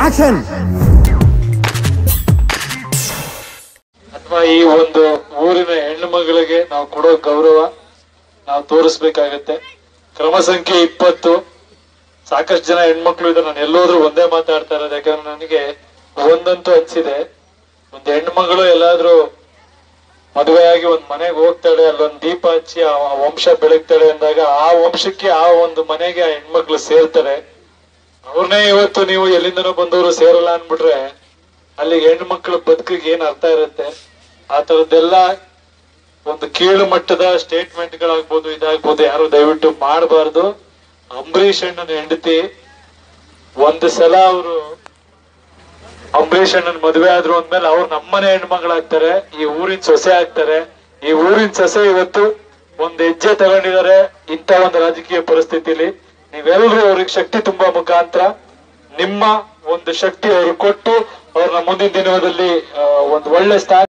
Action. ಅಥವಾ ಈ ಒಂದು ಊರಿನ ಹೆಣ್ಣು ಮಗಳಿಗೆ ನಾವು ಕೊಡೋ ಗೌರವ ನಾವು ತೋರಿಸ್ಬೇಕಾಗತ್ತೆ. ಕ್ರಮ ಸಂಖ್ಯೆ 20. ಸಾಕಷ್ಟು ಜನ ಹೆಣ್ಮಕ್ಳು ಇದ್ದಾರೆ. ನಾನು ಎಲ್ಲೋದ್ರೂ ಒಂದೇ ಮಾತಾಡ್ತಾ ಇರೋದು. ಯಾಕಂದ್ರೆ ನನಗೆ ಒಂದಂತೂ ಅನ್ಸಿದೆ, ಒಂದು ಹೆಣ್ಮಗಳು ಎಲ್ಲಾದ್ರೂ ಮದುವೆ ಆಗಿ ಒಂದ್ ಮನೆಗೆ ಹೋಗ್ತಾಳೆ, ಅಲ್ಲೊಂದ್ ದೀಪ ಹಚ್ಚಿ ಆ ವಂಶ ಬೆಳಗ್ತಾಳೆ ಅಂದಾಗ ಆ ವಂಶಕ್ಕೆ ಆ ಒಂದು ಮನೆಗೆ ಆ ಹೆಣ್ಮಕ್ಳು ಸೇರ್ತಾರೆ. ಅವ್ರನ್ನೇ ಇವತ್ತು ನೀವು ಎಲ್ಲಿಂದನೋ ಬಂದವರು ಸೇರಲ್ಲ ಅನ್ಬಿಟ್ರೆ ಅಲ್ಲಿಗೆ ಹೆಣ್ಣು ಮಕ್ಕಳ ಬದುಕಿಗೆ ಏನ್ ಅರ್ಥ ಇರುತ್ತೆ? ಆ ತರದ್ದೆಲ್ಲ ಒಂದು ಕೀಳು ಮಟ್ಟದ ಸ್ಟೇಟ್ಮೆಂಟ್ ಗಳಾಗ್ಬೋದು, ಇದಾಗ್ಬೋದು, ಯಾರು ದಯವಿಟ್ಟು ಮಾಡಬಾರ್ದು. ಅಂಬರೀಷ್ ಅಣ್ಣನ ಹೆಂಡತಿ ಒಂದು ಸಲ ಅವರು ಅಂಬರೀಷ್ ಅಣ್ಣನ ಮದುವೆ ಆದ್ರು ಅಂದ್ಮೇಲೆ ಅವ್ರು ನಮ್ಮನೆ ಹೆಣ್ಮಗಳಾಗ್ತಾರೆ, ಈ ಊರಿನ ಸೊಸೆ ಆಗ್ತಾರೆ. ಈ ಊರಿನ ಸೊಸೆ ಇವತ್ತು ಒಂದ್ ಹೆಜ್ಜೆ ತಗೊಂಡಿದ್ದಾರೆ ಇಂಥ ಒಂದು ರಾಜಕೀಯ ಪರಿಸ್ಥಿತಿಲಿ. ನೀವೆಲ್ಲರೂ ಅವ್ರಿಗೆ ಶಕ್ತಿ ತುಂಬಾ ಮುಖಾಂತರ ನಿಮ್ಮ ಒಂದು ಶಕ್ತಿ ಅವ್ರಿಗೆ ಕೊಟ್ಟು ಅವ್ರನ್ನ ಮುಂದಿನ ದಿನದಲ್ಲಿ ಒಂದು ಒಳ್ಳೆ ಸ್ಥಾನ